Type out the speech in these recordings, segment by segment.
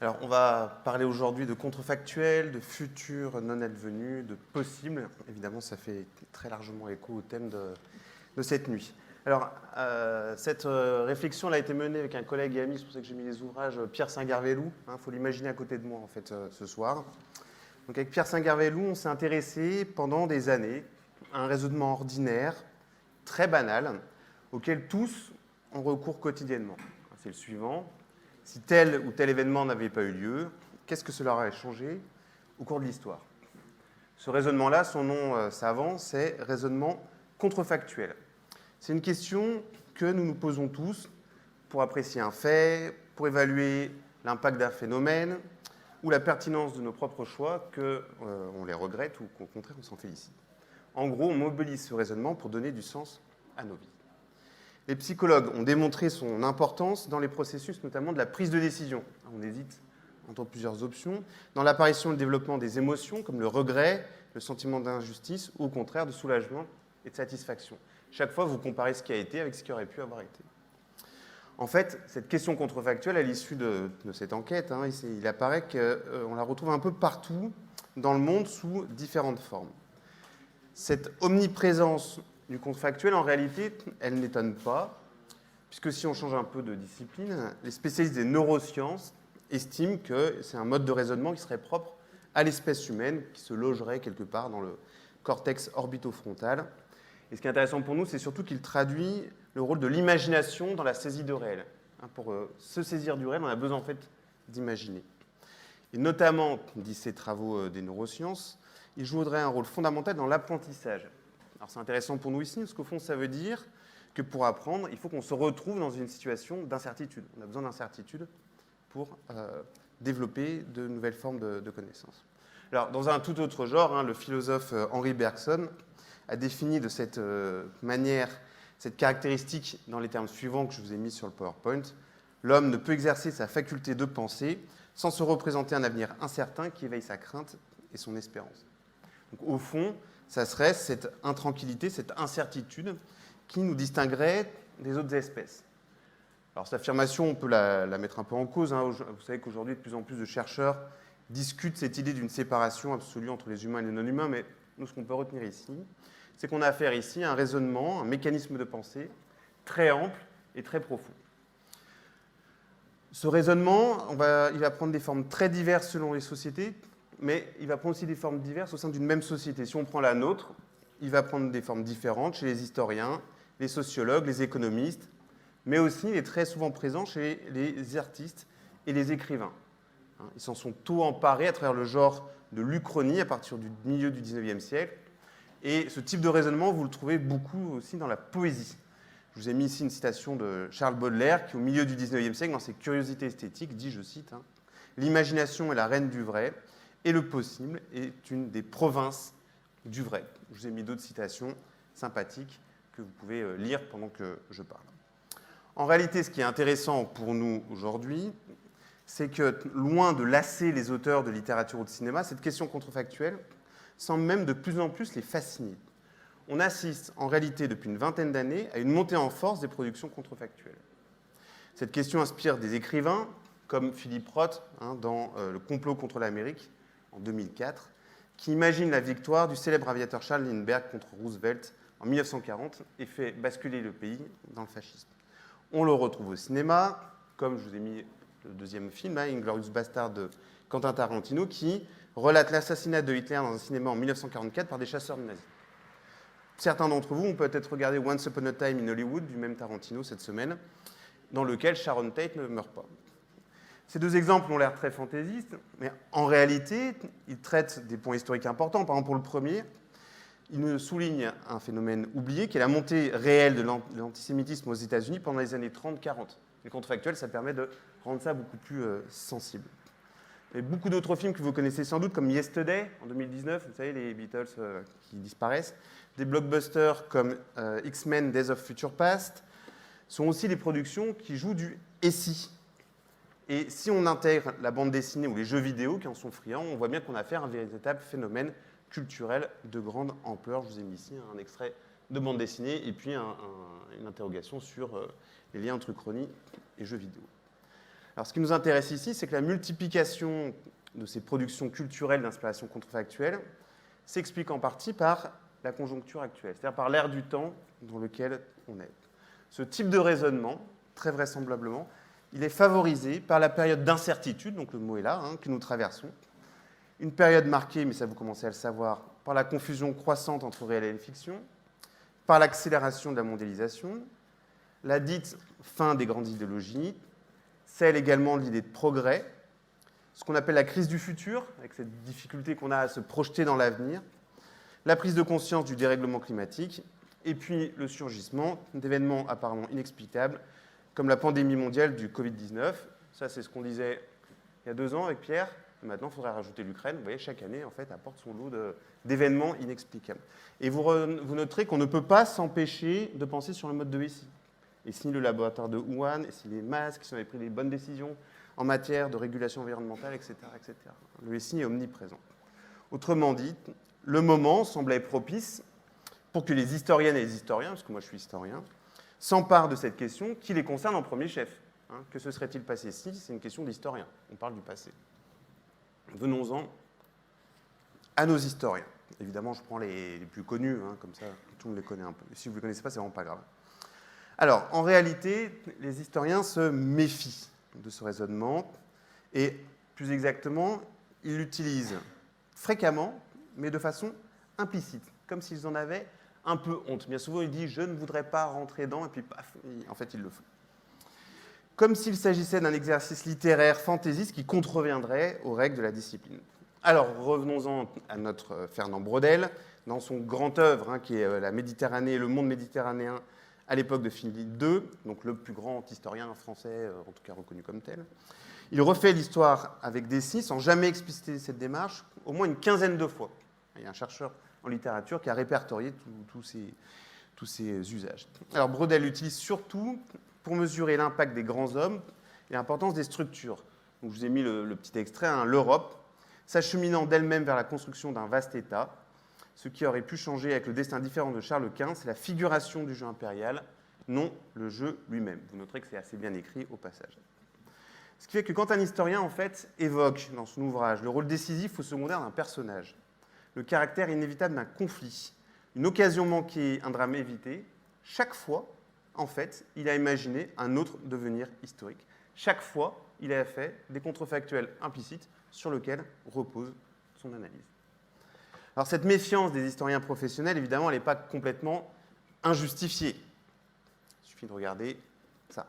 Alors, on va parler aujourd'hui de contrefactuel, de futur non advenu, de possible. Évidemment, ça fait très largement écho au thème de cette nuit. Alors, cette réflexion a été menée avec un collègue et ami, c'est pour ça que j'ai mis les ouvrages, Pierre Saint-Garveloux. Il faut l'imaginer à côté de moi, en fait, ce soir. Donc, avec Pierre Saint-Garveloux, on s'est intéressé pendant des années à un raisonnement ordinaire, très banal, auquel tous ont recours quotidiennement. C'est le suivant. Si tel ou tel événement n'avait pas eu lieu, qu'est-ce que cela aurait changé au cours de l'histoire? Ce raisonnement-là, son nom savant, c'est raisonnement contrefactuel. C'est une question que nous nous posons tous pour apprécier un fait, pour évaluer l'impact d'un phénomène ou la pertinence de nos propres choix, qu'on les regrette ou qu'au contraire on s'en félicite. En gros, on mobilise ce raisonnement pour donner du sens à nos vies. Les psychologues ont démontré son importance dans les processus, notamment de la prise de décision. On hésite entre plusieurs options, dans l'apparition et le développement des émotions, comme le regret, le sentiment d'injustice, ou au contraire de soulagement et de satisfaction. Chaque fois, vous comparez ce qui a été avec ce qui aurait pu avoir été. En fait, cette question contrefactuelle, à l'issue de cette enquête, il apparaît qu'on la retrouve un peu partout dans le monde sous différentes formes. Cette omniprésence du contrefactuel, en réalité, elle n'étonne pas, puisque si on change un peu de discipline, les spécialistes des neurosciences estiment que c'est un mode de raisonnement qui serait propre à l'espèce humaine, qui se logerait quelque part dans le cortex orbitofrontal. Et ce qui est intéressant pour nous, c'est surtout qu'il traduit le rôle de l'imagination dans la saisie de réel. Pour se saisir du réel, on a besoin en fait d'imaginer. Et notamment, disent ces travaux des neurosciences, il jouerait un rôle fondamental dans l'apprentissage. Alors c'est intéressant pour nous ici, parce qu'au fond, ça veut dire que pour apprendre, il faut qu'on se retrouve dans une situation d'incertitude. On a besoin d'incertitude pour développer de nouvelles formes de connaissances. Alors, dans un tout autre genre, le philosophe Henri Bergson a défini de cette manière, cette caractéristique dans les termes suivants que je vous ai mis sur le PowerPoint. L'homme ne peut exercer sa faculté de penser sans se représenter un avenir incertain qui éveille sa crainte et son espérance. Donc, au fond, ça serait cette intranquillité, cette incertitude qui nous distinguerait des autres espèces. Alors, cette affirmation, on peut la mettre un peu en cause. Vous savez qu'aujourd'hui, de plus en plus de chercheurs discutent cette idée d'une séparation absolue entre les humains et les non-humains, mais nous, ce qu'on peut retenir ici, c'est qu'on a affaire ici à un raisonnement, un mécanisme de pensée très ample et très profond. Ce raisonnement, il va prendre des formes très diverses selon les sociétés, mais il va prendre aussi des formes diverses au sein d'une même société. Si on prend la nôtre, il va prendre des formes différentes chez les historiens, les sociologues, les économistes, mais aussi il est très souvent présent chez les artistes et les écrivains. Ils s'en sont tout emparés à travers le genre de l'Uchronie à partir du milieu du XIXe siècle. Et ce type de raisonnement, vous le trouvez beaucoup aussi dans la poésie. Je vous ai mis ici une citation de Charles Baudelaire qui, au milieu du XIXe siècle, dans ses Curiosités esthétiques, dit, je cite, « L'imagination est la reine du vrai, et le possible est une des provinces du vrai. » Je vous ai mis d'autres citations sympathiques que vous pouvez lire pendant que je parle. En réalité, ce qui est intéressant pour nous aujourd'hui, c'est que, loin de lasser les auteurs de littérature ou de cinéma, cette question contrefactuelle semble même de plus en plus les fasciner. On assiste en réalité depuis une vingtaine d'années à une montée en force des productions contrefactuelles. Cette question inspire des écrivains comme Philippe Roth dans Le complot contre l'Amérique en 2004, qui imagine la victoire du célèbre aviateur Charles Lindbergh contre Roosevelt en 1940 et fait basculer le pays dans le fascisme. On le retrouve au cinéma, comme je vous ai mis le deuxième film, Inglourious Basterds de Quentin Tarantino, qui relate l'assassinat de Hitler dans un cinéma en 1944 par des chasseurs de nazis. Certains d'entre vous ont peut-être regardé Once Upon a Time in Hollywood, du même Tarantino, cette semaine, dans lequel Sharon Tate ne meurt pas. Ces deux exemples ont l'air très fantaisistes, mais en réalité, ils traitent des points historiques importants. Par exemple, pour le premier, ils nous soulignent un phénomène oublié, qui est la montée réelle de l'antisémitisme aux États-Unis pendant les années 30-40. Les contrefactuels, ça permet de rendre ça beaucoup plus sensible. Il y a beaucoup d'autres films que vous connaissez sans doute, comme Yesterday, en 2019, vous savez, les Beatles qui disparaissent. Des blockbusters comme X-Men Days of Future Past sont aussi des productions qui jouent du « et si ». Et si on intègre la bande dessinée ou les jeux vidéo qui en sont friands, on voit bien qu'on a affaire à un véritable phénomène culturel de grande ampleur. Je vous ai mis ici un extrait de bande dessinée et puis une interrogation sur les liens entre uchronie et jeux vidéo. Alors, ce qui nous intéresse ici, c'est que la multiplication de ces productions culturelles d'inspiration contrefactuelle s'explique en partie par la conjoncture actuelle, c'est-à-dire par l'ère du temps dans lequel on est. Ce type de raisonnement, très vraisemblablement, il est favorisé par la période d'incertitude, donc le mot est là, que nous traversons. Une période marquée, mais ça vous commencez à le savoir, par la confusion croissante entre réel et fiction, par l'accélération de la mondialisation, la dite fin des grandes idéologies, celle également de l'idée de progrès, ce qu'on appelle la crise du futur, avec cette difficulté qu'on a à se projeter dans l'avenir, la prise de conscience du dérèglement climatique, et puis le surgissement d'événements apparemment inexplicables, comme la pandémie mondiale du Covid-19. Ça, c'est ce qu'on disait il y a 2 ans avec Pierre. Maintenant, il faudrait rajouter l'Ukraine. Vous voyez, chaque année, en fait, apporte son lot d'événements inexplicables. Et vous noterez qu'on ne peut pas s'empêcher de penser sur le mode de SI. Et si le laboratoire de Wuhan, et si les masques, si on avait pris les bonnes décisions en matière de régulation environnementale, etc., etc. Le SI est omniprésent. Autrement dit, le moment semblait propice pour que les historiennes et les historiens, parce que moi je suis historien, s'emparent de cette question qui les concerne en premier chef. Que se serait-il passé si? C'est une question d'historien. On parle du passé. Venons-en à nos historiens. Évidemment, je prends les plus connus, comme ça tout le monde les connaît un peu. Et si vous ne les connaissez pas, c'est vraiment pas grave. Alors, en réalité, les historiens se méfient de ce raisonnement et, plus exactement, ils l'utilisent fréquemment, mais de façon implicite, comme s'ils en avaient un peu honte. Bien souvent, ils disent « je ne voudrais pas rentrer dans » et puis paf, en fait, ils le font. Comme s'il s'agissait d'un exercice littéraire fantaisiste qui contreviendrait aux règles de la discipline. Alors, revenons-en à notre Fernand Braudel, dans son grand œuvre, qui est La Méditerranée et le monde méditerranéen à l'époque de Philippe II, donc le plus grand historien français, en tout cas reconnu comme tel. Il refait l'histoire avec Dessy, sans jamais expliciter cette démarche, au moins une quinzaine de fois. Il y a un chercheur en littérature qui a répertorié tous ces usages. Alors, Braudel l'utilise surtout pour mesurer l'impact des grands hommes et l'importance des structures. Donc, je vous ai mis le petit extrait, l'Europe, s'acheminant d'elle-même vers la construction d'un vaste État, ce qui aurait pu changer avec le destin différent de Charles Quint, c'est la figuration du jeu impérial, non le jeu lui-même. Vous noterez que c'est assez bien écrit au passage. Ce qui fait que quand un historien, en fait, évoque dans son ouvrage le rôle décisif ou secondaire d'un personnage, le caractère inévitable d'un conflit, une occasion manquée, un drame évité, chaque fois, en fait, il a imaginé un autre devenir historique. Chaque fois, il a fait des contrefactuels implicites sur lesquels repose son analyse. Alors, cette méfiance des historiens professionnels, évidemment, elle n'est pas complètement injustifiée. Il suffit de regarder ça.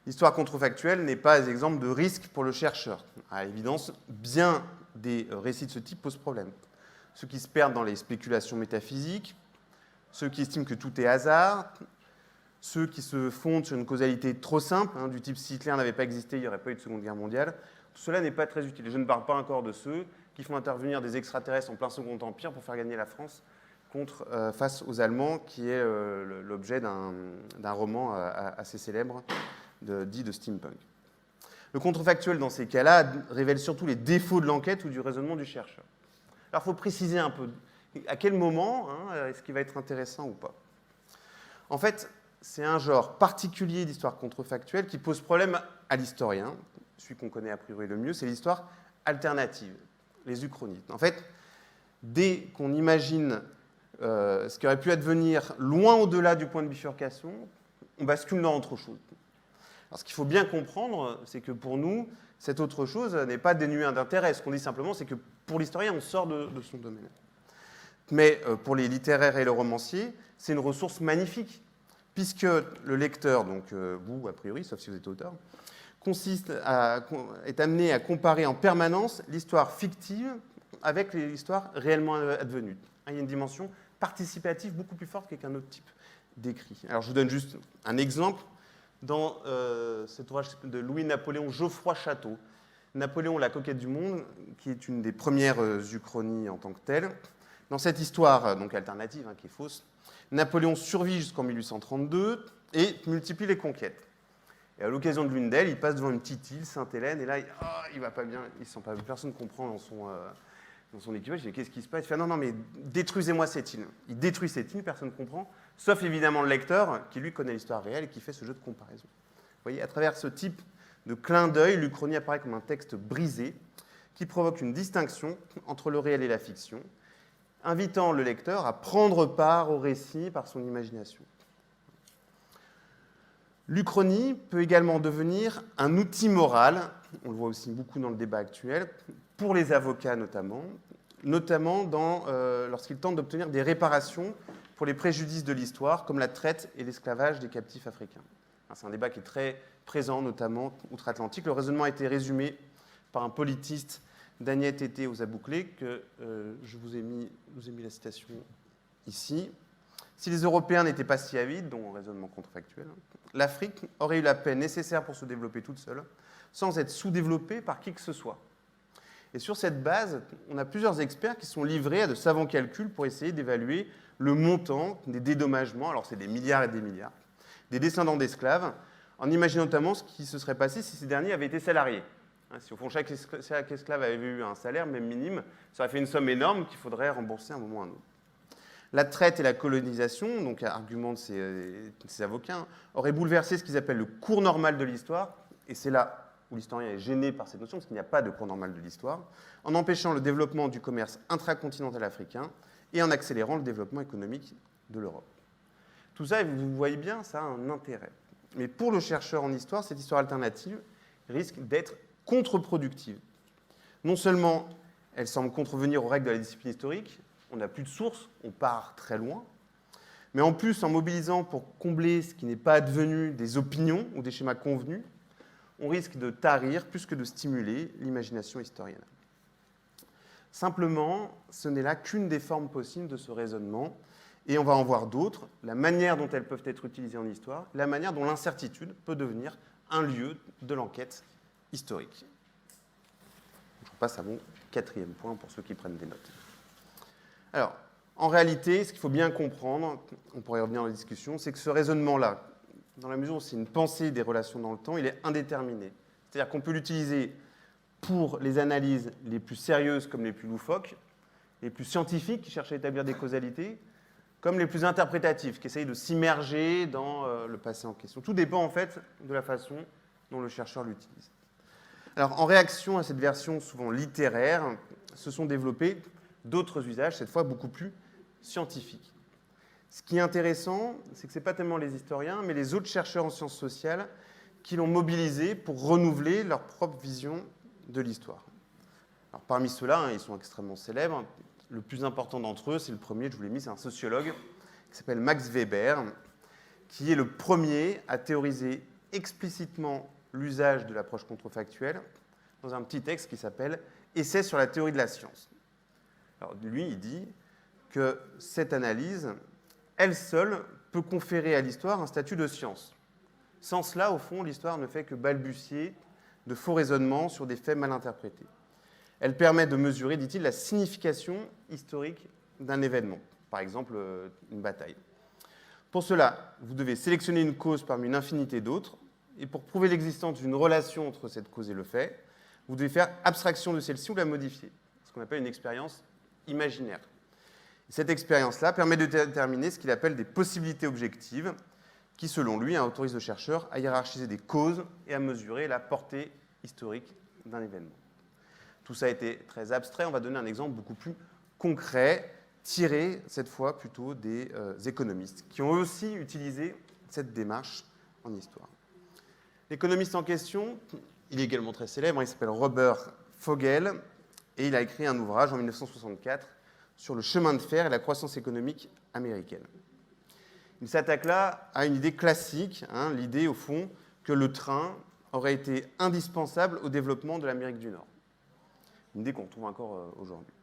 L'histoire contrefactuelle n'est pas exemple de risque pour le chercheur. À l'évidence, bien des récits de ce type posent problème. Ceux qui se perdent dans les spéculations métaphysiques, ceux qui estiment que tout est hasard, ceux qui se fondent sur une causalité trop simple, du type si Hitler n'avait pas existé, il n'y aurait pas eu de Seconde Guerre mondiale. Tout cela n'est pas très utile. Et je ne parle pas encore de ceux qui font intervenir des extraterrestres en plein Second Empire pour faire gagner la France face aux Allemands, qui est l'objet d'un roman assez célèbre dit de steampunk. Le contrefactuel, dans ces cas-là, révèle surtout les défauts de l'enquête ou du raisonnement du chercheur. Alors, il faut préciser un peu à quel moment est-ce qu'il va être intéressant ou pas. En fait, c'est un genre particulier d'histoire contrefactuelle qui pose problème à l'historien. Celui qu'on connaît a priori le mieux, c'est l'histoire alternative, les uchronies. En fait, dès qu'on imagine ce qui aurait pu advenir loin au-delà du point de bifurcation, on bascule dans autre chose. Alors, ce qu'il faut bien comprendre, c'est que pour nous, cette autre chose n'est pas dénuée d'intérêt. Ce qu'on dit simplement, c'est que pour l'historien, on sort de son domaine. Mais pour les littéraires et les romanciers, c'est une ressource magnifique, puisque le lecteur, donc vous, a priori, sauf si vous êtes auteur, est amené à comparer en permanence l'histoire fictive avec l'histoire réellement advenue. Il y a une dimension participative beaucoup plus forte qu'avec un autre type d'écrit. Alors, je vous donne juste un exemple. Dans cet ouvrage de Louis-Napoléon Geoffroy-Château, Napoléon, la conquête du monde, qui est une des premières uchronies en tant que telle. Dans cette histoire donc alternative, qui est fausse, Napoléon survit jusqu'en 1832 et multiplie les conquêtes. Et à l'occasion de l'une d'elles, il passe devant une petite île, Sainte-Hélène, et là, il va pas bien, il sent pas bien, personne ne comprend dans son équipage. Il dit, qu'est-ce qui se passe? Il fait, non, mais détruisez-moi cette île. Il détruit cette île, personne ne comprend, sauf évidemment le lecteur, qui lui connaît l'histoire réelle et qui fait ce jeu de comparaison. Vous voyez, à travers ce type de clin d'œil, l'Uchronie apparaît comme un texte brisé qui provoque une distinction entre le réel et la fiction, invitant le lecteur à prendre part au récit par son imagination. L'Uchronie peut également devenir un outil moral, on le voit aussi beaucoup dans le débat actuel, pour les avocats notamment lorsqu'ils tentent d'obtenir des réparations pour les préjudices de l'histoire, comme la traite et l'esclavage des captifs africains. C'est un débat qui est très présent, notamment outre-Atlantique. Le raisonnement a été résumé par un politiste, Daniel Tété aux Abouclés, que je vous ai mis la citation ici. Si les Européens n'étaient pas si avides, dont raisonnement contrefactuel, l'Afrique aurait eu la paix nécessaire pour se développer toute seule, sans être sous-développée par qui que ce soit. Et sur cette base, on a plusieurs experts qui sont livrés à de savants calculs pour essayer d'évaluer le montant des dédommagements, alors c'est des milliards et des milliards, des descendants d'esclaves, en imaginant notamment ce qui se serait passé si ces derniers avaient été salariés. Si au fond chaque esclave avait eu un salaire, même minime, ça aurait fait une somme énorme qu'il faudrait rembourser à un moment ou à un autre. La traite et la colonisation, donc argument de ces avocats, auraient bouleversé ce qu'ils appellent le cours normal de l'histoire, et c'est là où l'historien est gêné par cette notion, parce qu'il n'y a pas de cours normal de l'histoire, en empêchant le développement du commerce intracontinental africain et en accélérant le développement économique de l'Europe. Tout ça, vous voyez bien, ça a un intérêt. Mais pour le chercheur en histoire, cette histoire alternative risque d'être contre-productive. Non seulement elle semble contrevenir aux règles de la discipline historique, on n'a plus de sources, on part très loin, mais en plus, en mobilisant pour combler ce qui n'est pas advenu des opinions ou des schémas convenus, on risque de tarir plus que de stimuler l'imagination historienne. Simplement, ce n'est là qu'une des formes possibles de ce raisonnement, et on va en voir d'autres, la manière dont elles peuvent être utilisées en histoire, la manière dont l'incertitude peut devenir un lieu de l'enquête historique. Je passe à mon 4e point pour ceux qui prennent des notes. Alors, en réalité, ce qu'il faut bien comprendre, on pourrait revenir dans la discussion, c'est que ce raisonnement-là, dans la mesure où c'est une pensée des relations dans le temps, il est indéterminé. C'est-à-dire qu'on peut l'utiliser pour les analyses les plus sérieuses comme les plus loufoques, les plus scientifiques qui cherchent à établir des causalités, comme les plus interprétatives qui essayent de s'immerger dans le passé en question. Tout dépend en fait de la façon dont le chercheur l'utilise. Alors, en réaction à cette version souvent littéraire, se sont développés d'autres usages, cette fois beaucoup plus scientifiques. Ce qui est intéressant, c'est que ce n'est pas tellement les historiens, mais les autres chercheurs en sciences sociales qui l'ont mobilisé pour renouveler leur propre vision de l'histoire. Alors, parmi ceux-là, ils sont extrêmement célèbres. Le plus important d'entre eux, c'est le premier, je vous l'ai mis, c'est un sociologue qui s'appelle Max Weber, qui est le premier à théoriser explicitement l'usage de l'approche contrefactuelle dans un petit texte qui s'appelle « Essai sur la théorie de la science ». Alors, lui, il dit que cette analyse, elle seule, peut conférer à l'histoire un statut de science. Sans cela, au fond, l'histoire ne fait que balbutier de faux raisonnements sur des faits mal interprétés. Elle permet de mesurer, dit-il, la signification historique d'un événement, par exemple une bataille. Pour cela, vous devez sélectionner une cause parmi une infinité d'autres, et pour prouver l'existence d'une relation entre cette cause et le fait, vous devez faire abstraction de celle-ci ou la modifier, ce qu'on appelle une expérience imaginaire. Cette expérience-là permet de déterminer ce qu'il appelle des possibilités objectives qui, selon lui, autorisent le chercheur à hiérarchiser des causes et à mesurer la portée historique d'un événement. Tout ça a été très abstrait. On va donner un exemple beaucoup plus concret, tiré cette fois plutôt des économistes, qui ont eux aussi utilisé cette démarche en histoire. L'économiste en question, il est également très célèbre, il s'appelle Robert Fogel, et il a écrit un ouvrage en 1964 sur le chemin de fer et la croissance économique américaine. Il s'attaque là à une idée classique, l'idée au fond que le train aurait été indispensable au développement de l'Amérique du Nord. Une idée qu'on trouve encore aujourd'hui.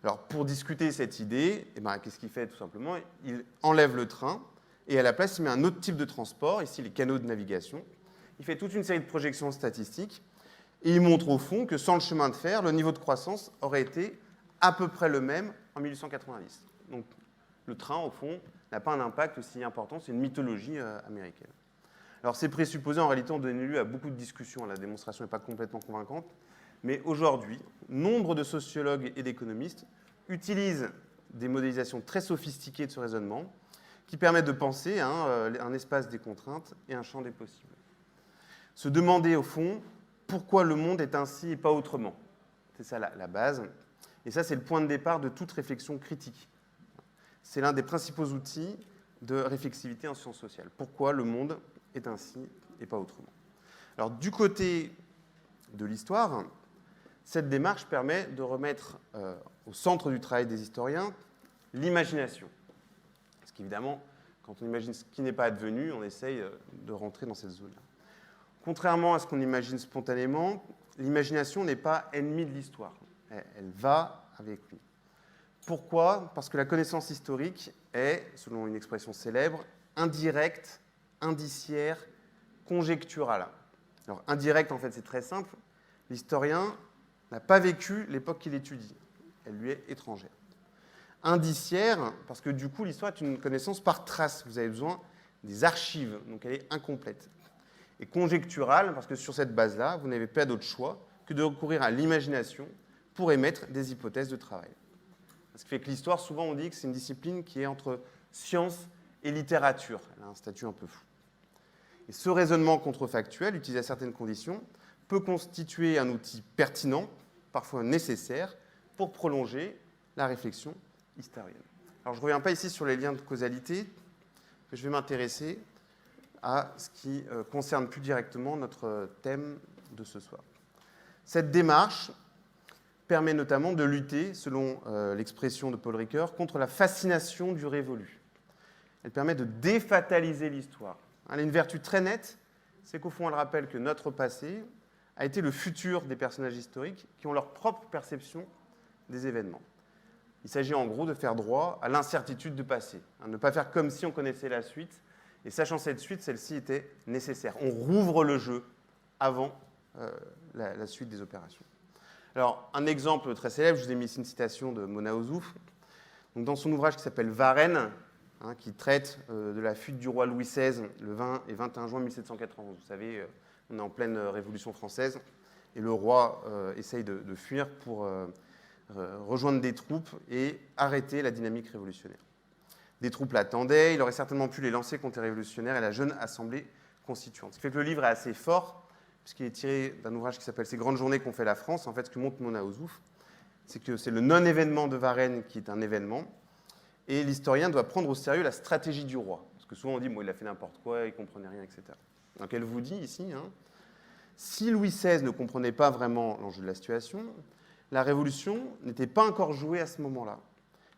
Alors pour discuter cette idée, qu'est-ce qu'il fait tout simplement? Il enlève le train et à la place il met un autre type de transport, ici les canaux de navigation. Il fait toute une série de projections statistiques et il montre au fond que sans le chemin de fer, le niveau de croissance aurait été à peu près le même en 1890. Donc le train, au fond, n'a pas un impact aussi important, c'est une mythologie américaine. Alors ces présupposés, en réalité, ont donné lieu à beaucoup de discussions, la démonstration n'est pas complètement convaincante, mais aujourd'hui, nombre de sociologues et d'économistes utilisent des modélisations très sophistiquées de ce raisonnement qui permettent de penser un espace des contraintes et un champ des possibles. Se demander, au fond, pourquoi le monde est ainsi et pas autrement. C'est ça la base. Et ça, c'est le point de départ de toute réflexion critique. C'est l'un des principaux outils de réflexivité en sciences sociales. Pourquoi le monde est ainsi et pas autrement. Alors, du côté de l'histoire, cette démarche permet de remettre au centre du travail des historiens l'imagination. Parce qu'évidemment, quand on imagine ce qui n'est pas advenu, on essaye de rentrer dans cette zone-là. Contrairement à ce qu'on imagine spontanément, l'imagination n'est pas ennemie de l'histoire. Elle va avec lui. Pourquoi? Parce que la connaissance historique est, selon une expression célèbre, indirecte, indiciaire, conjecturale. Alors, indirecte, en fait, c'est très simple. L'historien n'a pas vécu l'époque qu'il étudie. Elle lui est étrangère. Indiciaire, parce que du coup, l'histoire est une connaissance par trace. Vous avez besoin des archives, donc elle est incomplète. Et conjecturale, parce que sur cette base-là, vous n'avez pas d'autre choix que de recourir à l'imagination pour émettre des hypothèses de travail. Ce qui fait que l'histoire, souvent, on dit que c'est une discipline qui est entre science et littérature. Elle a un statut un peu flou. Et ce raisonnement contrefactuel, utilisé à certaines conditions, peut constituer un outil pertinent, parfois nécessaire, pour prolonger la réflexion historienne. Alors, je ne reviens pas ici sur les liens de causalité, mais je vais m'intéresser à ce qui concerne plus directement notre thème de ce soir. Cette démarche permet notamment de lutter, selon l'expression de Paul Ricoeur, contre la fascination du révolu. Elle permet de défataliser l'histoire. Elle a une vertu très nette, c'est qu'au fond, elle rappelle que notre passé a été le futur des personnages historiques qui ont leur propre perception des événements. Il s'agit en gros de faire droit à l'incertitude du passé, ne pas faire comme si on connaissait la suite, et sachant cette suite, celle-ci était nécessaire. On rouvre le jeu avant la suite des opérations. Alors, un exemple très célèbre, je vous ai mis ici une citation de Mona Ozouf. Donc, dans son ouvrage qui s'appelle Varennes, qui traite de la fuite du roi Louis XVI le 20 et 21 juin 1791. Vous savez, on est en pleine Révolution française, et le roi essaye de fuir pour rejoindre des troupes et arrêter la dynamique révolutionnaire. Des troupes l'attendaient, il aurait certainement pu les lancer contre les révolutionnaires et la jeune assemblée constituante. Ce qui fait que le livre est assez fort, puisqu'il est tiré d'un ouvrage qui s'appelle « Ces grandes journées qu'ont fait la France ». En fait, ce que montre Mona Ozouf, c'est que c'est le non-événement de Varennes qui est un événement, et l'historien doit prendre au sérieux la stratégie du roi. Parce que souvent on dit, bon, il a fait n'importe quoi, il ne comprenait rien, etc. Donc elle vous dit ici, si Louis XVI ne comprenait pas vraiment l'enjeu de la situation, la révolution n'était pas encore jouée à ce moment-là.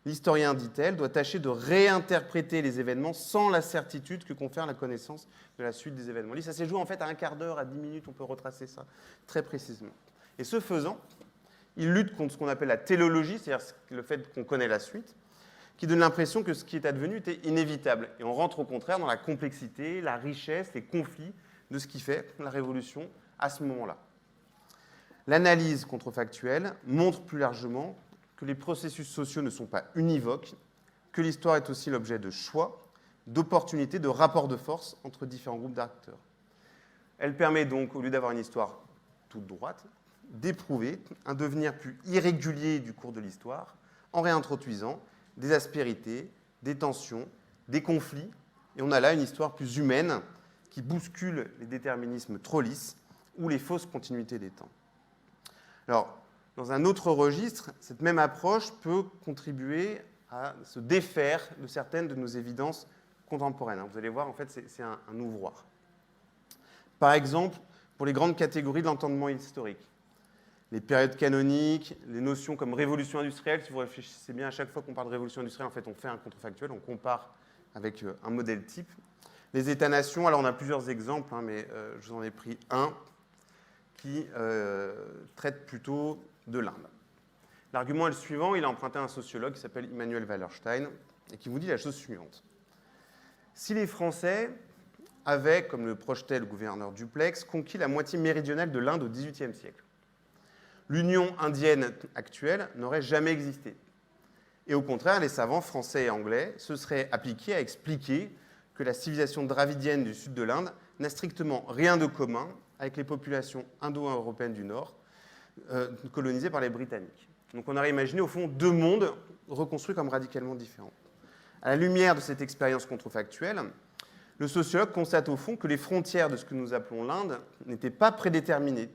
L'historien, dit-elle, doit tâcher de réinterpréter les événements sans la certitude que confère la connaissance de la suite des événements. Ça s'est joué en fait à un quart d'heure, à 10 minutes, on peut retracer ça très précisément. Et ce faisant, il lutte contre ce qu'on appelle la téléologie, c'est-à-dire le fait qu'on connaît la suite, qui donne l'impression que ce qui est advenu était inévitable. Et on rentre au contraire dans la complexité, la richesse, les conflits de ce qui fait la révolution à ce moment-là. L'analyse contrefactuelle montre plus largement que les processus sociaux ne sont pas univoques, que l'histoire est aussi l'objet de choix, d'opportunités, de rapports de force entre différents groupes d'acteurs. Elle permet donc, au lieu d'avoir une histoire toute droite, d'éprouver un devenir plus irrégulier du cours de l'histoire en réintroduisant des aspérités, des tensions, des conflits, et on a là une histoire plus humaine qui bouscule les déterminismes trop lisses ou les fausses continuités des temps. Alors, dans un autre registre, cette même approche peut contribuer à se défaire de certaines de nos évidences contemporaines. Vous allez voir, en fait, c'est un ouvroir. Par exemple, pour les grandes catégories de l'entendement historique, les périodes canoniques, les notions comme révolution industrielle, si vous réfléchissez bien, à chaque fois qu'on parle de révolution industrielle, en fait, on fait un contrefactuel, on compare avec un modèle type. Les États-nations, alors on a plusieurs exemples, mais je vous en ai pris un qui traite plutôt de l'Inde. L'argument est le suivant, il a emprunté à un sociologue qui s'appelle Immanuel Wallerstein et qui vous dit la chose suivante. Si les Français avaient, comme le projetait le gouverneur Dupleix, conquis la moitié méridionale de l'Inde au XVIIIe siècle, l'Union indienne actuelle n'aurait jamais existé. Et au contraire, les savants français et anglais se seraient appliqués à expliquer que la civilisation dravidienne du sud de l'Inde n'a strictement rien de commun avec les populations indo-européennes du Nord, colonisées par les Britanniques. Donc on aurait imaginé au fond deux mondes reconstruits comme radicalement différents. À la lumière de cette expérience contrefactuelle, Le sociologue constate au fond que les frontières de ce que nous appelons l'Inde n'étaient pas prédéterminées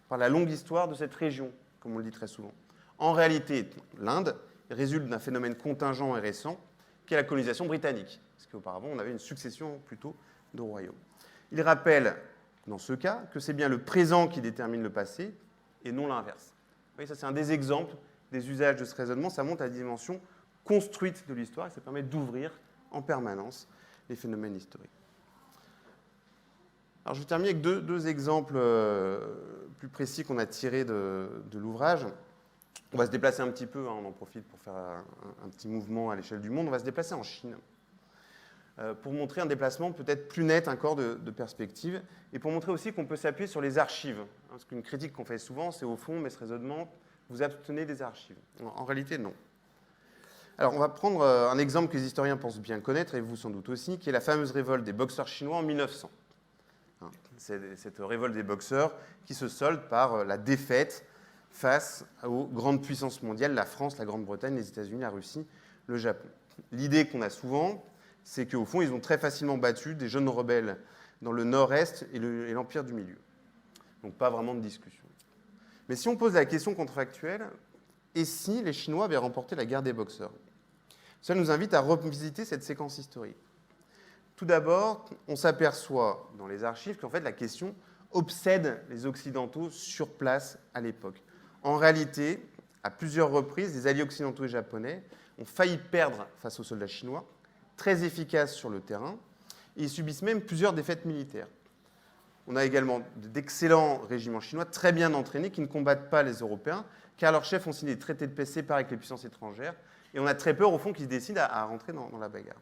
par la longue histoire de cette région, comme on le dit très souvent. En réalité, l'Inde résulte d'un phénomène contingent et récent, qui est la colonisation britannique, parce qu'auparavant, on avait une succession plutôt de royaumes. Il rappelle, dans ce cas, que c'est bien le présent qui détermine le passé, et non l'inverse. Vous voyez, ça, c'est un des exemples des usages de ce raisonnement. Ça montre la dimension construite de l'histoire, et ça permet d'ouvrir en permanence les phénomènes historiques. Alors, je vais terminer avec deux exemples plus précis qu'on a tirés de l'ouvrage. On va se déplacer un petit peu, hein, on en profite pour faire un petit mouvement à l'échelle du monde. On va se déplacer en Chine pour montrer un déplacement peut-être plus net encore de perspective et pour montrer aussi qu'on peut s'appuyer sur les archives. Parce qu'une critique qu'on fait souvent, c'est au fond, mais ce raisonnement, vous abstenez des archives. En réalité, non. Alors, on va prendre un exemple que les historiens pensent bien connaître, et vous sans doute aussi, qui est la fameuse révolte des boxeurs chinois en 1900. C'est cette révolte des boxeurs qui se solde par la défaite face aux grandes puissances mondiales, la France, la Grande-Bretagne, les États-Unis, la Russie, le Japon. L'idée qu'on a souvent, c'est qu'au fond, ils ont très facilement battu des jeunes rebelles dans le nord-est et l'Empire du Milieu. Donc pas vraiment de discussion. Mais si on pose la question contrefactuelle, et si les Chinois avaient remporté la guerre des boxeurs? Ça nous invite à revisiter cette séquence historique. Tout d'abord, on s'aperçoit dans les archives qu'en fait la question obsède les Occidentaux sur place à l'époque. En réalité, à plusieurs reprises, les alliés occidentaux et japonais ont failli perdre face aux soldats chinois, très efficaces sur le terrain, et ils subissent même plusieurs défaites militaires. On a également d'excellents régiments chinois très bien entraînés qui ne combattent pas les Européens, car leurs chefs ont signé des traités de paix séparés avec les puissances étrangères, et on a très peur, au fond, qu'ils se décident à rentrer dans la bagarre.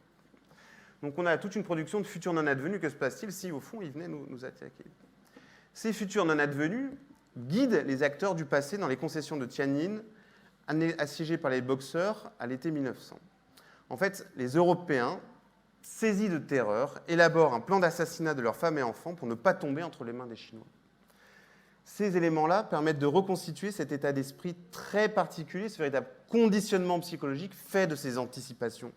Donc on a toute une production de futurs non-advenus. Que se passe-t-il si, au fond, ils venaient nous attaquer? Ces futurs non-advenus guident les acteurs du passé dans les concessions de Tianjin, assiégées par les boxeurs à l'été 1900. En fait, les Européens, saisis de terreur, élaborent un plan d'assassinat de leurs femmes et enfants pour ne pas tomber entre les mains des Chinois. Ces éléments-là permettent de reconstituer cet état d'esprit très particulier, ce véritable conditionnement psychologique fait de ces anticipations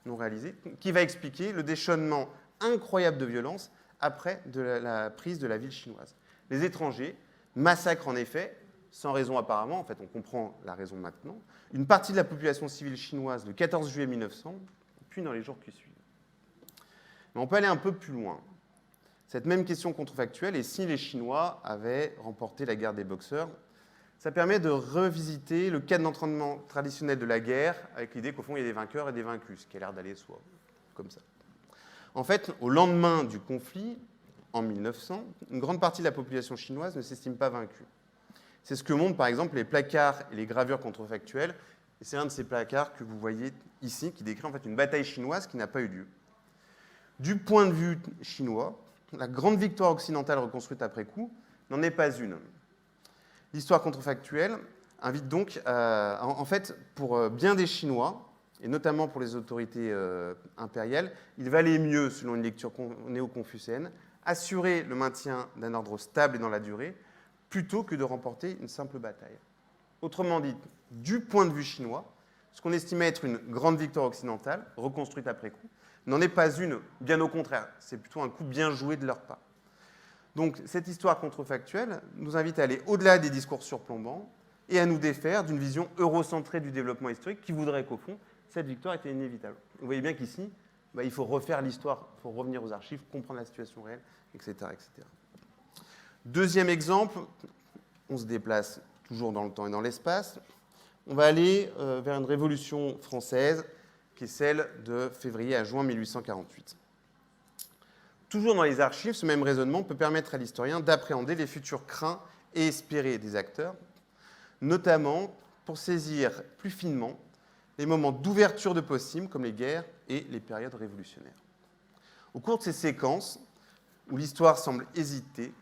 non réalisées, qui va expliquer le déchaînement incroyable de violence après la prise de la ville chinoise. Les étrangers massacrent en effet, sans raison apparemment, en fait on comprend la raison maintenant, une partie de la population civile chinoise le 14 juillet 1900, puis dans les jours qui suivent. Mais on peut aller un peu plus loin. Cette même question contrefactuelle, et si les Chinois avaient remporté la guerre des boxeurs, ça permet de revisiter le cadre d'entraînement traditionnel de la guerre, avec l'idée qu'au fond, il y a des vainqueurs et des vaincus, ce qui a l'air d'aller soi, comme ça. En fait, au lendemain du conflit, en 1900, une grande partie de la population chinoise ne s'estime pas vaincue. C'est ce que montrent par exemple les placards et les gravures contrefactuelles. Et c'est un de ces placards que vous voyez ici, qui décrit en fait une bataille chinoise qui n'a pas eu lieu. Du point de vue chinois, la grande victoire occidentale reconstruite après coup n'en est pas une. L'histoire contrefactuelle invite donc, en fait, pour bien des Chinois, et notamment pour les autorités impériales, il valait mieux, selon une lecture néo-confucéenne, assurer le maintien d'un ordre stable et dans la durée, plutôt que de remporter une simple bataille. Autrement dit, du point de vue chinois, ce qu'on estimait être une grande victoire occidentale, reconstruite après coup, n'en est pas une, bien au contraire. C'est plutôt un coup bien joué de leur part. Donc, cette histoire contrefactuelle nous invite à aller au-delà des discours surplombants et à nous défaire d'une vision eurocentrée du développement historique qui voudrait qu'au fond, cette victoire était inévitable. Vous voyez bien qu'ici, il faut refaire l'histoire, il faut revenir aux archives, comprendre la situation réelle, etc., etc. Deuxième exemple, on se déplace toujours dans le temps et dans l'espace. On va aller vers une révolution française qui est celle de février à juin 1848. Toujours dans les archives, ce même raisonnement peut permettre à l'historien d'appréhender les futurs craints et espérés des acteurs, notamment pour saisir plus finement les moments d'ouverture de possibles, comme les guerres et les périodes révolutionnaires. Au cours de ces séquences, où l'histoire semble hésiter,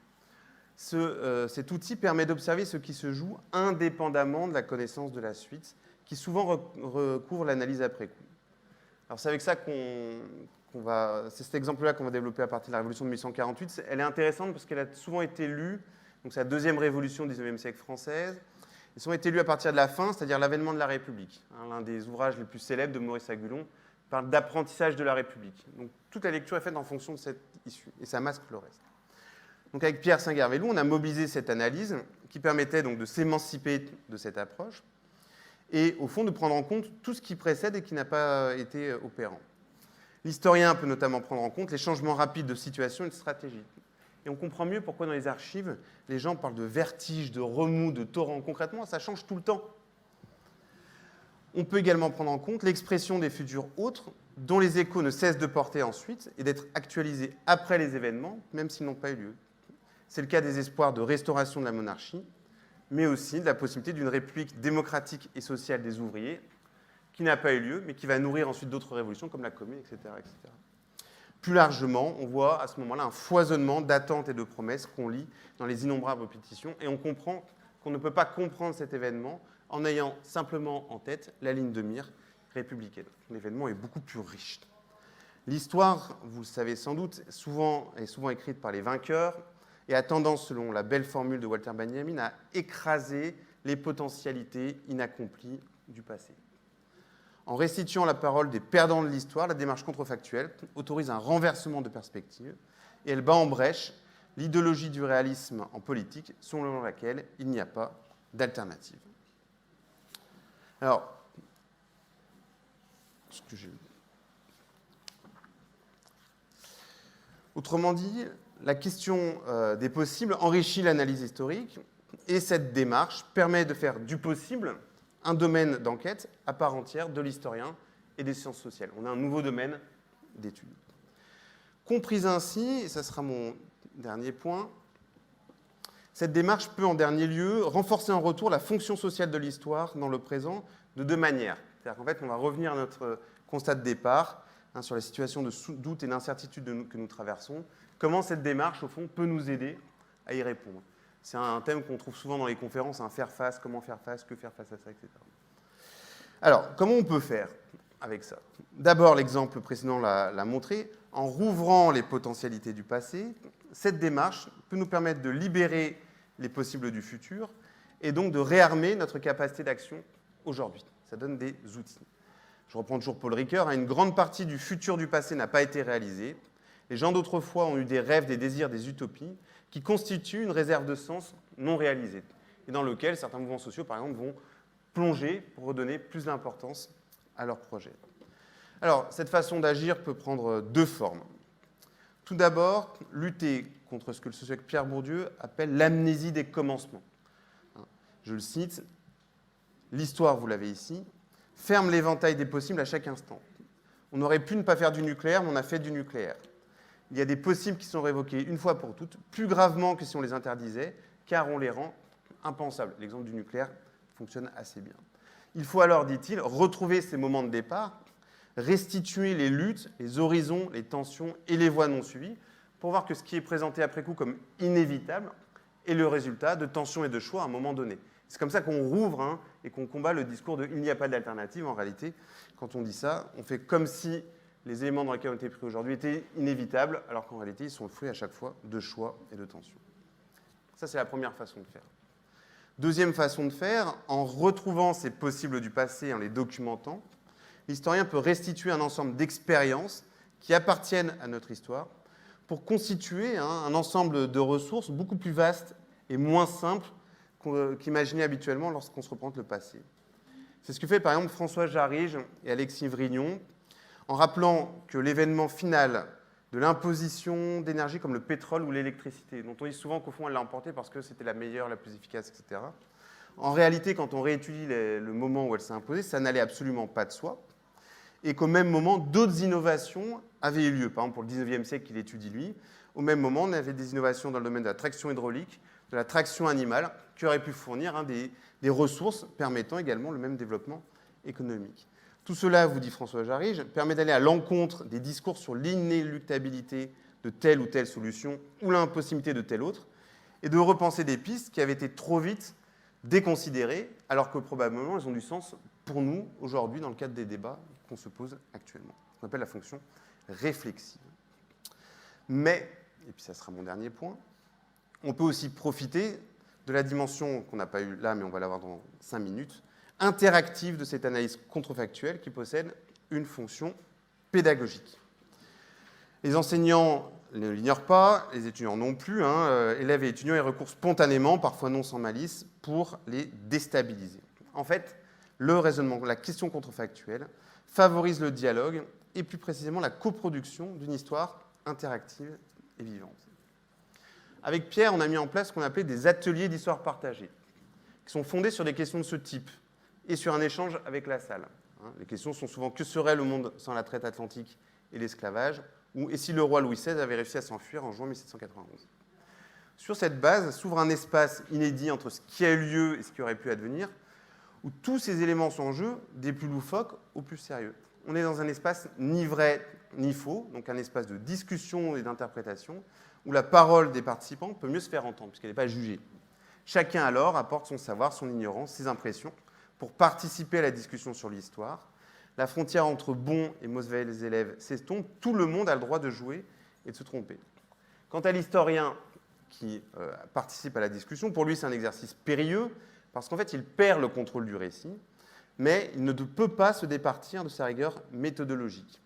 cet outil permet d'observer ce qui se joue indépendamment de la connaissance de la suite, qui souvent recouvre l'analyse après coup. Alors c'est avec ça c'est cet exemple-là qu'on va développer à partir de la Révolution de 1848. Elle est intéressante parce qu'elle a souvent été lue, donc c'est la deuxième révolution du XIXe siècle française. Elles ont été lues à partir de la fin, c'est-à-dire l'avènement de la République, l'un des ouvrages les plus célèbres de Maurice Agulon, parle d'apprentissage de la République. Donc toute la lecture est faite en fonction de cette issue, et ça masque le reste. Donc avec Pierre Singuervelou, on a mobilisé cette analyse qui permettait donc de s'émanciper de cette approche et au fond de prendre en compte tout ce qui précède et qui n'a pas été opérant. L'historien peut notamment prendre en compte les changements rapides de situation et de stratégie. Et on comprend mieux pourquoi dans les archives, les gens parlent de vertige, de remous, de torrent. Concrètement, ça change tout le temps. On peut également prendre en compte l'expression des futurs autres, dont les échos ne cessent de porter ensuite et d'être actualisés après les événements, même s'ils n'ont pas eu lieu. C'est le cas des espoirs de restauration de la monarchie, mais aussi de la possibilité d'une république démocratique et sociale des ouvriers, qui n'a pas eu lieu, mais qui va nourrir ensuite d'autres révolutions, comme la Commune, etc., etc. Plus largement, on voit à ce moment-là un foisonnement d'attentes et de promesses qu'on lit dans les innombrables pétitions, et on comprend qu'on ne peut pas comprendre cet événement en ayant simplement en tête la ligne de mire républicaine. L'événement est beaucoup plus riche. L'histoire, vous le savez sans doute, est souvent écrite par les vainqueurs et a tendance, selon la belle formule de Walter Benjamin, à écraser les potentialités inaccomplies du passé. En restituant la parole des perdants de l'histoire, la démarche contrefactuelle autorise un renversement de perspective et elle bat en brèche l'idéologie du réalisme en politique selon laquelle il n'y a pas d'alternative. Alors, autrement dit, la question des possibles enrichit l'analyse historique et cette démarche permet de faire du possible un domaine d'enquête à part entière de l'historien et des sciences sociales. On a un nouveau domaine d'étude. Comprise ainsi, et ça sera mon dernier point, cette démarche peut en dernier lieu renforcer en retour la fonction sociale de l'histoire dans le présent de deux manières. C'est-à-dire qu'en fait, on va revenir à notre constat de départ sur la situation de doute et d'incertitude que nous traversons. Comment cette démarche, au fond, peut nous aider à y répondre. C'est un thème qu'on trouve souvent dans les conférences, faire face, comment faire face, que faire face à ça, etc. Alors, comment on peut faire avec ça? D'abord, l'exemple précédent l'a montré, en rouvrant les potentialités du passé, cette démarche peut nous permettre de libérer les possibles du futur et donc de réarmer notre capacité d'action aujourd'hui. Ça donne des outils. Je reprends toujours Paul Ricoeur, une grande partie du futur du passé n'a pas été réalisée. Les gens d'autrefois ont eu des rêves, des désirs, des utopies qui constituent une réserve de sens non réalisée et dans lequel certains mouvements sociaux, par exemple, vont plonger pour redonner plus d'importance à leurs projets. Alors, cette façon d'agir peut prendre deux formes. Tout d'abord, lutter contre ce que le sociologue Pierre Bourdieu appelle l'amnésie des commencements. Je le cite, « L'histoire, vous l'avez ici, ferme l'éventail des possibles à chaque instant. On aurait pu ne pas faire du nucléaire, mais on a fait du nucléaire. Il y a des possibles qui sont révoqués une fois pour toutes, plus gravement que si on les interdisait, car on les rend impensables. » L'exemple du nucléaire fonctionne assez bien. Il faut alors, dit-il, retrouver ces moments de départ, restituer les luttes, les horizons, les tensions et les voies non suivies, pour voir que ce qui est présenté après coup comme inévitable est le résultat de tensions et de choix à un moment donné. C'est comme ça qu'on rouvre et qu'on combat le discours de « il n'y a pas d'alternative ». En réalité, quand on dit ça, on fait comme si les éléments dans lesquels on était pris aujourd'hui étaient inévitables, alors qu'en réalité, ils sont le fruit à chaque fois de choix et de tensions. Ça, c'est la première façon de faire. Deuxième façon de faire, en retrouvant ces possibles du passé, en les documentant, l'historien peut restituer un ensemble d'expériences qui appartiennent à notre histoire pour constituer un ensemble de ressources beaucoup plus vaste et moins simple qu'imaginé habituellement lorsqu'on se représente le passé. C'est ce que fait par exemple François Jarige et Alexis Vrignon en rappelant que l'événement final de l'imposition d'énergie comme le pétrole ou l'électricité, dont on dit souvent qu'au fond elle l'a emporté parce que c'était la meilleure, la plus efficace, etc. En réalité, quand on réétudie le moment où elle s'est imposée, ça n'allait absolument pas de soi, et qu'au même moment, d'autres innovations avaient eu lieu. Par exemple, pour le 19e siècle qu'il étudie lui, au même moment, on avait des innovations dans le domaine de la traction hydraulique, de la traction animale, qui auraient pu fournir des ressources permettant également le même développement économique. Tout cela, vous dit François Jarige, permet d'aller à l'encontre des discours sur l'inéluctabilité de telle ou telle solution ou l'impossibilité de telle autre, et de repenser des pistes qui avaient été trop vite déconsidérées, alors que probablement elles ont du sens pour nous aujourd'hui dans le cadre des débats qu'on se pose actuellement. On appelle la fonction réflexive. Mais, et puis ça sera mon dernier point, on peut aussi profiter de la dimension qu'on n'a pas eue là, mais on va l'avoir dans 5 minutes, interactive de cette analyse contrefactuelle qui possède une fonction pédagogique. Les enseignants ne l'ignorent pas, les étudiants non plus. Élèves et étudiants y recourent spontanément, parfois non sans malice, pour les déstabiliser. En fait, le raisonnement, la question contrefactuelle, favorise le dialogue et plus précisément la coproduction d'une histoire interactive et vivante. Avec Pierre, on a mis en place ce qu'on appelait des ateliers d'histoire partagée, qui sont fondés sur des questions de ce type et sur un échange avec la salle. Les questions sont souvent: que serait le monde sans la traite atlantique et l'esclavage, ou et si le roi Louis XVI avait réussi à s'enfuir en juin 1791. Sur cette base s'ouvre un espace inédit entre ce qui a eu lieu et ce qui aurait pu advenir, où tous ces éléments sont en jeu, des plus loufoques aux plus sérieux. On est dans un espace ni vrai ni faux, donc un espace de discussion et d'interprétation, où la parole des participants peut mieux se faire entendre, puisqu'elle n'est pas jugée. Chacun alors apporte son savoir, son ignorance, ses impressions, pour participer à la discussion sur l'histoire. La frontière entre bons et mauvais élèves s'estompe, tout le monde a le droit de jouer et de se tromper. Quant à l'historien qui participe à la discussion, pour lui c'est un exercice périlleux, parce qu'en fait il perd le contrôle du récit, mais il ne peut pas se départir de sa rigueur méthodologique.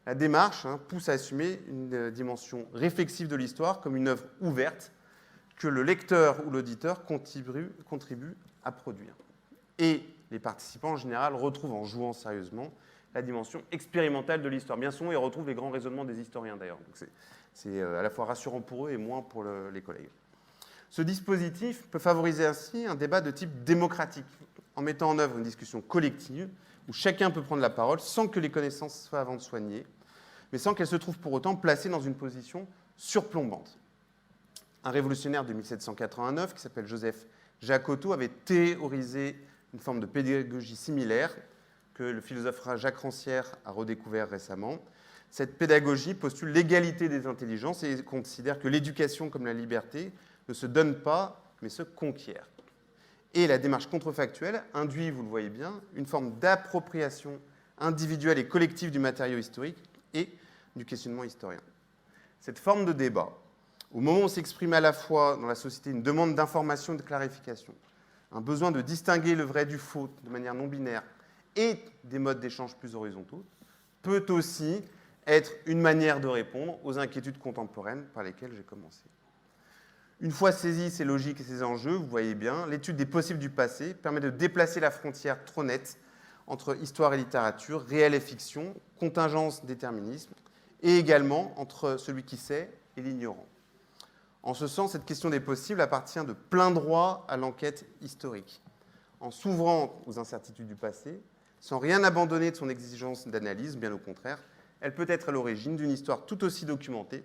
La démarche pousse à assumer une dimension réflexive de l'histoire comme une œuvre ouverte que le lecteur ou l'auditeur contribue à produire. Et les participants, en général, retrouvent, en jouant sérieusement, la dimension expérimentale de l'histoire. Bien souvent, ils retrouvent les grands raisonnements des historiens, d'ailleurs. Donc c'est à la fois rassurant pour eux et moins pour les collègues. Ce dispositif peut favoriser ainsi un débat de type démocratique, en mettant en œuvre une discussion collective où chacun peut prendre la parole sans que les connaissances soient avant de soigner, mais sans qu'elles se trouvent pour autant placées dans une position surplombante. Un révolutionnaire de 1789, qui s'appelle Joseph Jacotot, avait théorisé une forme de pédagogie similaire que le philosophe Jacques Rancière a redécouvert récemment. Cette pédagogie postule l'égalité des intelligences et considère que l'éducation comme la liberté ne se donne pas, mais se conquiert. Et la démarche contrefactuelle induit, vous le voyez bien, une forme d'appropriation individuelle et collective du matériau historique et du questionnement historien. Cette forme de débat, au moment où s'exprime à la fois dans la société une demande d'information et de clarification, un besoin de distinguer le vrai du faux de manière non binaire et des modes d'échange plus horizontaux, peut aussi être une manière de répondre aux inquiétudes contemporaines par lesquelles j'ai commencé. Une fois saisis ces logiques et ces enjeux, vous voyez bien, l'étude des possibles du passé permet de déplacer la frontière trop nette entre histoire et littérature, réel et fiction, contingence, déterminisme, et également entre celui qui sait et l'ignorant. En ce sens, cette question des possibles appartient de plein droit à l'enquête historique. En s'ouvrant aux incertitudes du passé, sans rien abandonner de son exigence d'analyse, bien au contraire, elle peut être à l'origine d'une histoire tout aussi documentée,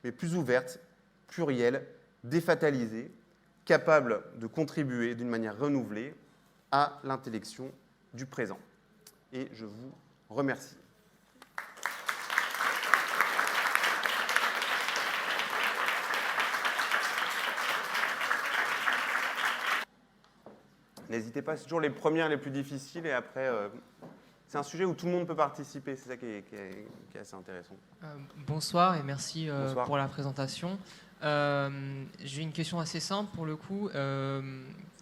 mais plus ouverte, plurielle, défatalisée, capable de contribuer d'une manière renouvelée à l'intellection du présent. Et je vous remercie. N'hésitez pas, c'est toujours les premières les plus difficiles et après, c'est un sujet où tout le monde peut participer, c'est ça qui est assez intéressant. Bonsoir et merci Bonsoir. pour la présentation. J'ai une question assez simple pour le coup.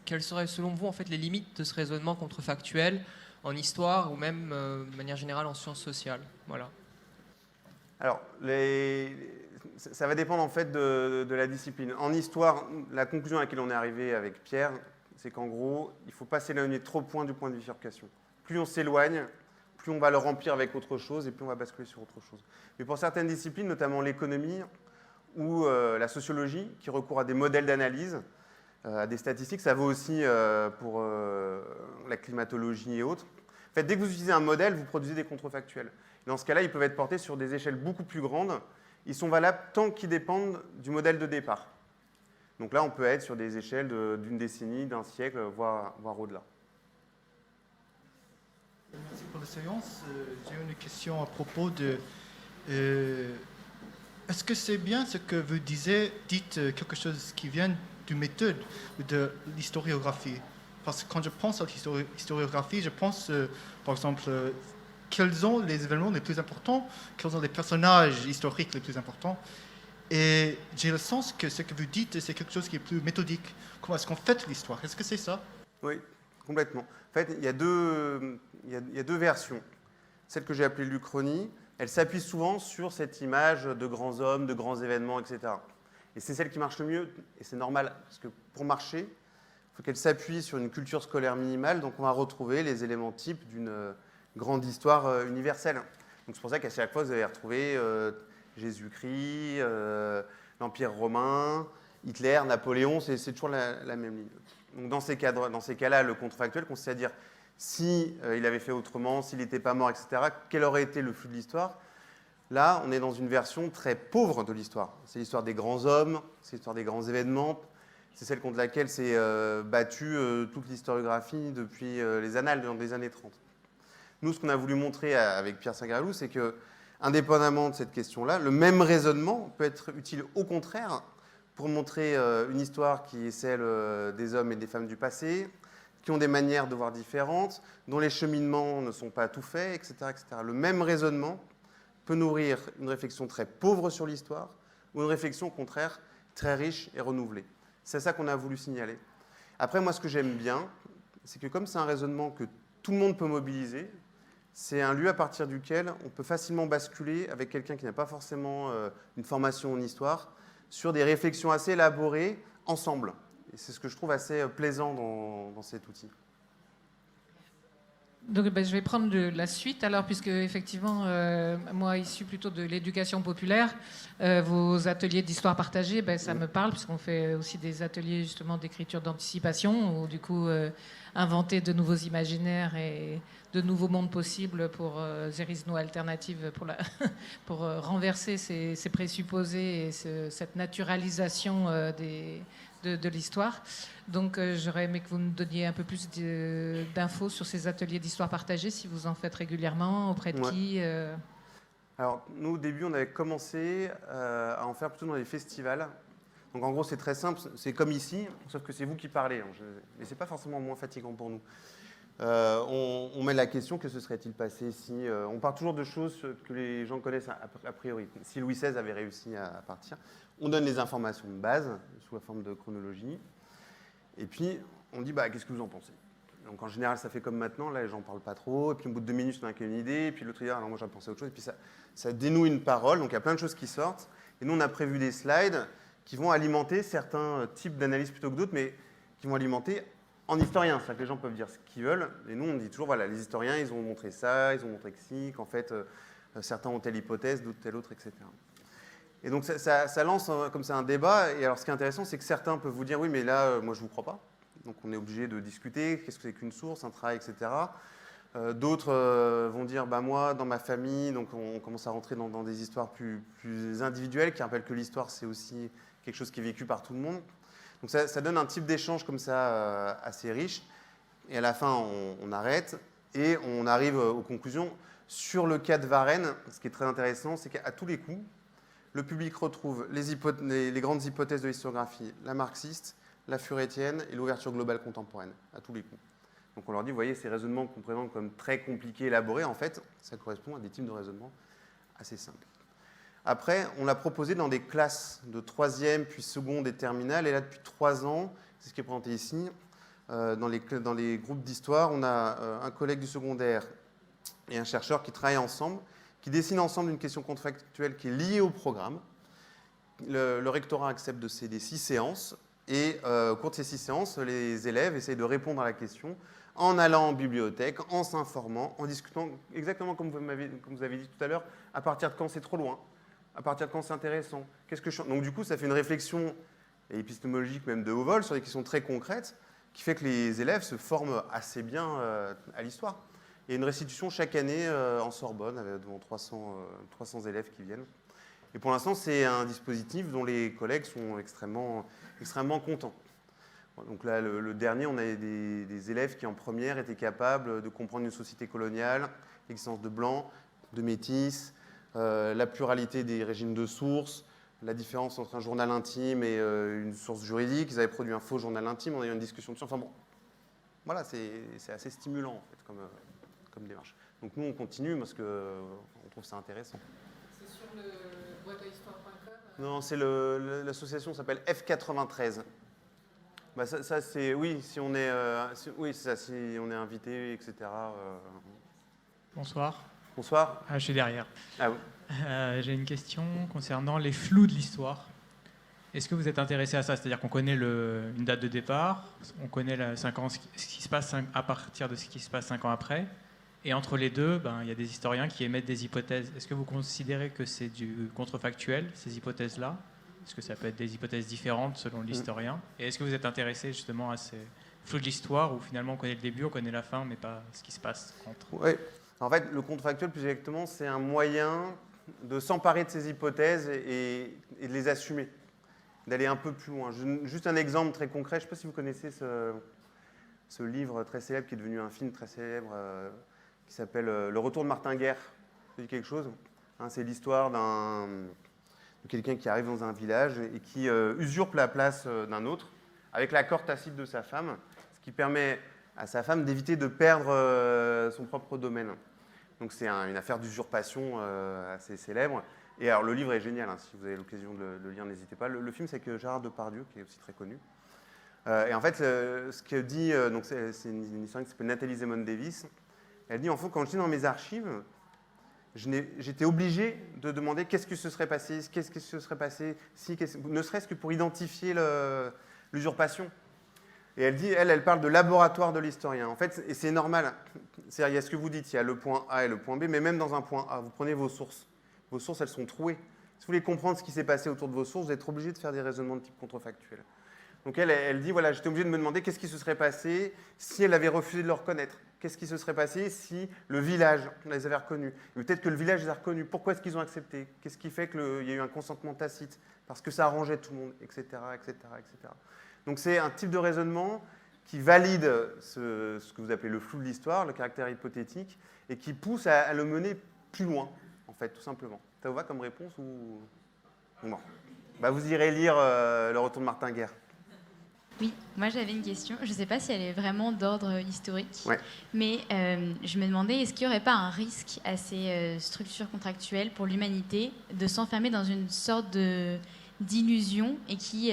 Quelles seraient selon vous en fait, les limites de ce raisonnement contrefactuel en histoire ou même de manière générale en sciences sociales? Voilà. Alors, ça va dépendre en fait de la discipline. En histoire, la conclusion à laquelle on est arrivé avec Pierre, c'est qu'en gros, il ne faut pas s'éloigner trop du point de bifurcation. Plus on s'éloigne, plus on va le remplir avec autre chose et plus on va basculer sur autre chose. Mais pour certaines disciplines, notamment l'économie ou la sociologie, qui recourent à des modèles d'analyse, à des statistiques, ça vaut aussi pour la climatologie et autres. En fait, dès que vous utilisez un modèle, vous produisez des contrefactuels. Dans ce cas-là, ils peuvent être portés sur des échelles beaucoup plus grandes. Ils sont valables tant qu'ils dépendent du modèle de départ. Donc là, on peut être sur des échelles d'une décennie, d'un siècle, voire au-delà. Merci pour la séance. J'ai une question à propos de... est-ce que c'est bien ce que vous dites quelque chose qui vient d'une méthode ou de l'historiographie? Parce que quand je pense à l'historiographie, je pense, par exemple, quels sont les événements les plus importants, quels sont les personnages historiques les plus importants. Et j'ai le sens que ce que vous dites, c'est quelque chose qui est plus méthodique. Comment est-ce qu'on fait l'histoire? Est-ce que c'est ça? Oui, complètement. En fait, il y a deux versions. Celle que j'ai appelée l'Uchronie, elle s'appuie souvent sur cette image de grands hommes, de grands événements, etc. Et c'est celle qui marche le mieux, et c'est normal, parce que pour marcher, il faut qu'elle s'appuie sur une culture scolaire minimale, donc on va retrouver les éléments types d'une grande histoire universelle. Donc c'est pour ça qu'à chaque fois, vous allez retrouver Jésus-Christ, l'Empire romain, Hitler, Napoléon, c'est toujours la même ligne. Donc dans ces cas-là, le contrefactuel consiste à dire si il avait fait autrement, s'il n'était pas mort, etc., quel aurait été le flux de l'histoire. Là, on est dans une version très pauvre de l'histoire. C'est l'histoire des grands hommes, c'est l'histoire des grands événements, c'est celle contre laquelle s'est battue toute l'historiographie depuis les annales dans les années 30. Nous, ce qu'on a voulu montrer avec Pierre Saint-Gréaloux, c'est que, indépendamment de cette question-là, le même raisonnement peut être utile au contraire pour montrer une histoire qui est celle des hommes et des femmes du passé, qui ont des manières de voir différentes, dont les cheminements ne sont pas tout faits, etc., etc. Le même raisonnement peut nourrir une réflexion très pauvre sur l'histoire ou une réflexion, au contraire, très riche et renouvelée. C'est ça qu'on a voulu signaler. Après, moi, ce que j'aime bien, c'est que comme c'est un raisonnement que tout le monde peut mobiliser, c'est un lieu à partir duquel on peut facilement basculer avec quelqu'un qui n'a pas forcément une formation en histoire sur des réflexions assez élaborées ensemble. Et c'est ce que je trouve assez plaisant dans cet outil. Donc, je vais prendre la suite alors, puisque effectivement, moi, issu plutôt de l'éducation populaire, vos ateliers d'histoire partagée, ça me parle, puisqu'on fait aussi des ateliers justement d'écriture d'anticipation, où du coup, inventer de nouveaux imaginaires et de nouveaux mondes possibles pour there is no alternative, pour renverser ces présupposés et cette naturalisation de l'histoire. Donc, j'aurais aimé que vous me donniez un peu plus d'infos sur ces ateliers d'histoire partagée, si vous en faites régulièrement, auprès de qui Alors, nous, au début, on avait commencé à en faire plutôt dans les festivals. Donc, en gros, c'est très simple. C'est comme ici, sauf que c'est vous qui parlez. Mais ce n'est pas forcément moins fatigant pour nous. On met la question, que se serait-il passé si... on part toujours de choses que les gens connaissent a priori. Si Louis XVI avait réussi à partir, on donne les informations de base, sous la forme de chronologie. Et puis, on dit, qu'est-ce que vous en pensez? Donc, en général, ça fait comme maintenant. Là, les gens ne parlent pas trop. Et puis, au bout de 2 minutes, on a qu'une idée. Et puis, l'autre dit, alors moi, j'en pensé à autre chose. Et puis, ça dénoue une parole. Donc, il y a plein de choses qui sortent. Et nous, on a prévu des slides qui vont alimenter certains types d'analyses plutôt que d'autres, mais qui vont alimenter en historien. C'est-à-dire que les gens peuvent dire ce qu'ils veulent. Et nous, on dit toujours, voilà, les historiens, ils ont montré ça, ils ont montré que si, qu'en fait, certains ont telle hypothèse, d'autres telle autre, etc. Et donc, ça lance comme ça un débat. Et alors, ce qui est intéressant, c'est que certains peuvent vous dire, oui, mais là, moi, je ne vous crois pas. Donc, on est obligé de discuter. Qu'est-ce que c'est qu'une source, un travail, etc. D'autres vont dire, moi, dans ma famille, donc on commence à rentrer dans des histoires plus individuelles, qui rappellent que l'histoire, c'est aussi quelque chose qui est vécu par tout le monde. Donc, ça donne un type d'échange comme ça assez riche. Et à la fin, on arrête et on arrive aux conclusions. Sur le cas de Varenne, ce qui est très intéressant, c'est qu'à tous les coups, le public retrouve les grandes hypothèses de l'historiographie, la marxiste, la furétienne et l'ouverture globale contemporaine, à tous les coups. Donc on leur dit, vous voyez, ces raisonnements qu'on présente comme très compliqués, élaborés, en fait, ça correspond à des types de raisonnements assez simples. Après, on l'a proposé dans des classes de 3e, puis seconde et terminale, et là, depuis 3 ans, c'est ce qui est présenté ici, dans les groupes d'histoire, on a un collègue du secondaire et un chercheur qui travaillent ensemble, qui dessinent ensemble une question contrefactuelle qui est liée au programme. Le rectorat accepte de céder 6 séances, et au cours de ces 6 séances, les élèves essayent de répondre à la question en allant en bibliothèque, en s'informant, en discutant exactement comme vous avez dit tout à l'heure, à partir de quand c'est trop loin, à partir de quand c'est intéressant. Donc du coup, ça fait une réflexion épistémologique même de haut vol sur des questions très concrètes qui fait que les élèves se forment assez bien à l'histoire. Il y a une restitution chaque année en Sorbonne, avec devant 300 élèves qui viennent. Et pour l'instant, c'est un dispositif dont les collègues sont extrêmement contents. Donc là, le dernier, on a des élèves qui, en première, étaient capables de comprendre une société coloniale, l'existence de blancs, de métis, la pluralité des régimes de sources, la différence entre un journal intime et une source juridique. Ils avaient produit un faux journal intime, on a eu une discussion dessus. Enfin bon, voilà, c'est assez stimulant, en fait, comme démarche. Donc nous, on continue parce qu'on trouve ça intéressant. C'est sur le boîtehistoire.com Non, l'association s'appelle F93. Ça c'est oui, si on est invité, etc. Bonsoir. Bonsoir. Je suis derrière. Ah oui. J'ai une question concernant les flous de l'histoire. Est-ce que vous êtes intéressé à ça? C'est-à-dire qu'on connaît une date de départ, on connaît 5 ans, ce qui se passe à partir de ce qui se passe 5 ans après, et entre les deux, il y a des historiens qui émettent des hypothèses. Est-ce que vous considérez que c'est du contrefactuel, ces hypothèses-là? Est-ce que ça peut être des hypothèses différentes selon l'historien? Et est-ce que vous êtes intéressé justement à ces flous de l'histoire où finalement on connaît le début, on connaît la fin, mais pas ce qui se passe entre? Oui. En fait, le contrefactuel, plus exactement, c'est un moyen de s'emparer de ces hypothèses et de les assumer, d'aller un peu plus loin. Juste un exemple très concret, je ne sais pas si vous connaissez ce livre très célèbre qui est devenu un film très célèbre qui s'appelle Le Retour de Martin Guerre. Ça dit quelque chose? C'est l'histoire de quelqu'un qui arrive dans un village et qui usurpe la place d'un autre avec l'accord tacite de sa femme, ce qui permet à sa femme d'éviter de perdre son propre domaine. Donc c'est une affaire d'usurpation assez célèbre. Et alors le livre est génial, si vous avez l'occasion de le lire, n'hésitez pas. Le film, c'est avec Gérard Depardieu, qui est aussi très connu. Et en fait, ce que dit, donc c'est une historienne qui s'appelle Nathalie Zemon Davis, elle dit, en fait, quand j'étais dans mes archives, j'étais obligé de demander qu'est-ce qui se serait passé, ne serait-ce que pour identifier l'usurpation. Et elle dit, elle parle de laboratoire de l'historien. En fait, et c'est normal. C'est-à-dire, il y a ce que vous dites, il y a le point A et le point B, mais même dans un point A, vous prenez vos sources. Vos sources, elles sont trouées. Si vous voulez comprendre ce qui s'est passé autour de vos sources, vous êtes obligé de faire des raisonnements de type contrefactuel. Donc elle dit, voilà, j'étais obligé de me demander qu'est-ce qui se serait passé si elle avait refusé de le reconnaître. Qu'est-ce qui se serait passé si le village les avait reconnus? Peut-être que le village les a reconnus. Pourquoi est-ce qu'ils ont accepté? Qu'est-ce qui fait qu'il y a eu un consentement tacite? Parce que ça arrangeait tout le monde, etc., etc., etc. Donc c'est un type de raisonnement qui valide ce que vous appelez le flou de l'histoire, le caractère hypothétique, et qui pousse à le mener plus loin, en fait, tout simplement. Ça vous va comme réponse ou non? Vous irez lire Le Retour de Martin Guerre. Oui, moi j'avais une question. Je ne sais pas si elle est vraiment d'ordre historique, Ouais. mais je me demandais, est-ce qu'il n'y aurait pas un risque à ces structures contractuelles pour l'humanité de s'enfermer dans une sorte d'illusion et qui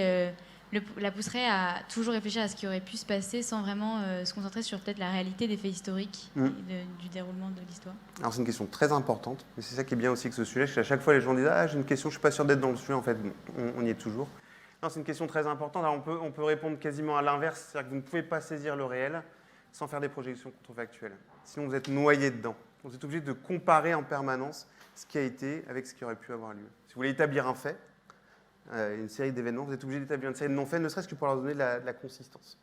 la pousserait à toujours réfléchir à ce qui aurait pu se passer sans vraiment se concentrer sur peut-être la réalité des faits historiques et du déroulement de l'histoire? Alors c'est une question très importante, mais c'est ça qui est bien aussi avec ce sujet, c'est qu'à chaque fois les gens disent « Ah, j'ai une question, je ne suis pas sûr d'être dans le sujet », en fait, on y est toujours. Non, c'est une question très importante. Alors, on peut répondre quasiment à l'inverse, c'est-à-dire que vous ne pouvez pas saisir le réel sans faire des projections contrefactuelles. Sinon, vous êtes noyé dedans. Vous êtes obligé de comparer en permanence ce qui a été avec ce qui aurait pu avoir lieu. Si vous voulez établir un fait, une série d'événements, vous êtes obligé d'établir une série de non-faits, ne serait-ce que pour leur donner de la consistance.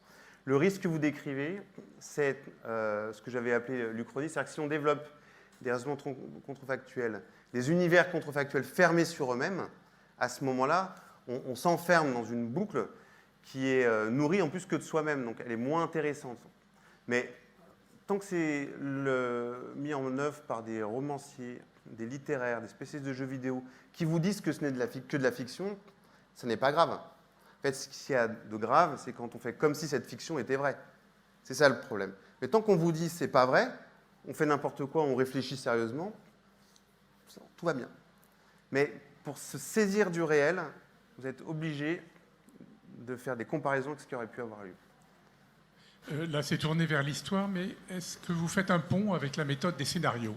Le risque que vous décrivez, c'est ce que j'avais appelé l'Uchronie, c'est-à-dire que si on développe des raisonnements contrefactuels, des univers contrefactuels fermés sur eux-mêmes, à ce moment-là, on s'enferme dans une boucle qui est nourrie en plus que de soi-même, donc elle est moins intéressante. Mais tant que c'est mis en œuvre par des romanciers, des littéraires, des spécialistes de jeux vidéo, qui vous disent que ce n'est que de la fiction, ce n'est pas grave. En fait, ce qu'il y a de grave, c'est quand on fait comme si cette fiction était vraie. C'est ça le problème. Mais tant qu'on vous dit que ce n'est pas vrai, on fait n'importe quoi, on réfléchit sérieusement, tout va bien. Mais pour se saisir du réel, vous êtes obligé de faire des comparaisons avec ce qui aurait pu avoir lieu. Là, c'est tourné vers l'histoire, mais est-ce que vous faites un pont avec la méthode des scénarios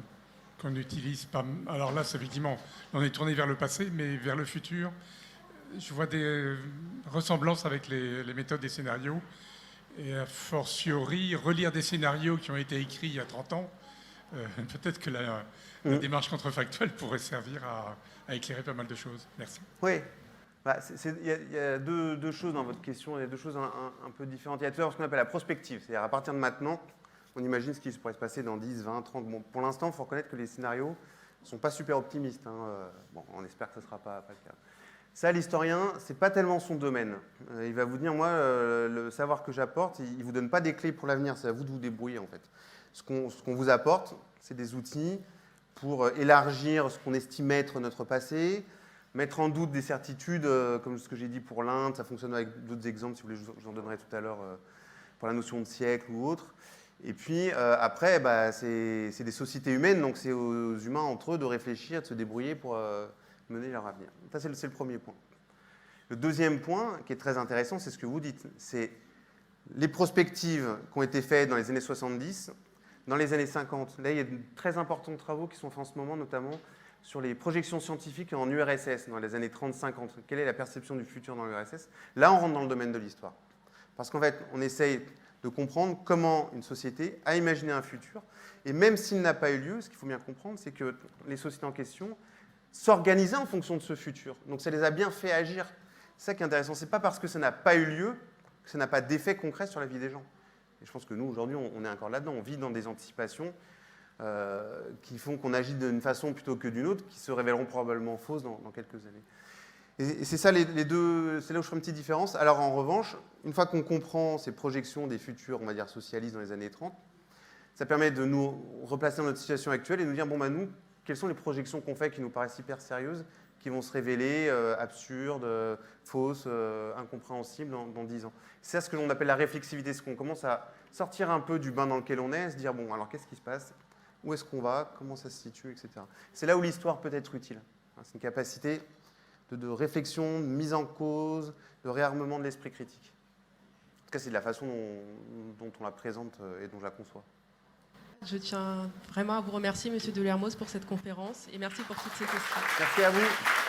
qu'on utilise pas? Alors là, c'est effectivement, on est tourné vers le passé, mais vers le futur. Je vois des ressemblances avec les méthodes des scénarios. Et a fortiori, relire des scénarios qui ont été écrits il y a 30 ans, peut-être que la démarche contrefactuelle pourrait servir à éclairer pas mal de choses. Merci. Oui. Il y a deux choses dans votre question, il y a deux choses un peu différentes. Il y a tout d'abord ce qu'on appelle la prospective, c'est-à-dire à partir de maintenant, on imagine ce qui pourrait se passer dans 10, 20, 30. Bon, pour l'instant, il faut reconnaître que les scénarios ne sont pas super optimistes. Bon, on espère que ce ne sera pas le cas. Ça, l'historien, ce n'est pas tellement son domaine. Il va vous dire, moi, le savoir que j'apporte, il ne vous donne pas des clés pour l'avenir, c'est à vous de vous débrouiller en fait. Ce qu'on vous apporte, c'est des outils pour élargir ce qu'on estime être notre passé, mettre en doute des certitudes, comme ce que j'ai dit pour l'Inde, ça fonctionne avec d'autres exemples, si vous voulez, je vous en donnerai tout à l'heure pour la notion de siècle ou autre. Et puis après, c'est des sociétés humaines, donc c'est aux humains entre eux de réfléchir, de se débrouiller pour mener leur avenir. Ça, c'est le premier point. Le deuxième point, qui est très intéressant, c'est ce que vous dites. C'est les prospectives qui ont été faites dans les années 70 dans les années 50. Là, il y a de très importants travaux qui sont faits en ce moment, notamment sur les projections scientifiques en URSS dans les années 30-50. Quelle est la perception du futur dans l'URSS? Là, on rentre dans le domaine de l'histoire. Parce qu'en fait, on essaye de comprendre comment une société a imaginé un futur. Et même s'il n'a pas eu lieu, ce qu'il faut bien comprendre, c'est que les sociétés en question s'organisaient en fonction de ce futur. Donc ça les a bien fait agir. C'est ça qui est intéressant. Ce n'est pas parce que ça n'a pas eu lieu que ça n'a pas d'effet concret sur la vie des gens. Et je pense que nous, aujourd'hui, on est encore là-dedans. On vit dans des anticipations qui font qu'on agit d'une façon plutôt que d'une autre, qui se révéleront probablement fausses dans quelques années. Et c'est ça les deux, c'est là où je ferai une petite différence. Alors en revanche, une fois qu'on comprend ces projections des futurs, on va dire socialistes dans les années 30, ça permet de nous replacer dans notre situation actuelle et de nous dire, bon bah nous, quelles sont les projections qu'on fait qui nous paraissent hyper sérieuses, qui vont se révéler absurdes, fausses, incompréhensibles dans 10 ans. C'est ça ce que l'on appelle la réflexivité, c'est qu'on commence à sortir un peu du bain dans lequel on est, se dire, bon alors qu'est-ce qui se passe, où est-ce qu'on va, comment ça se situe, etc. C'est là où l'histoire peut être utile. C'est une capacité de réflexion, de mise en cause, de réarmement de l'esprit critique. En tout cas, c'est de la façon dont on la présente et dont je la conçois. Je tiens vraiment à vous remercier, Monsieur Delermoz, pour cette conférence et merci pour toutes ces questions. Merci à vous.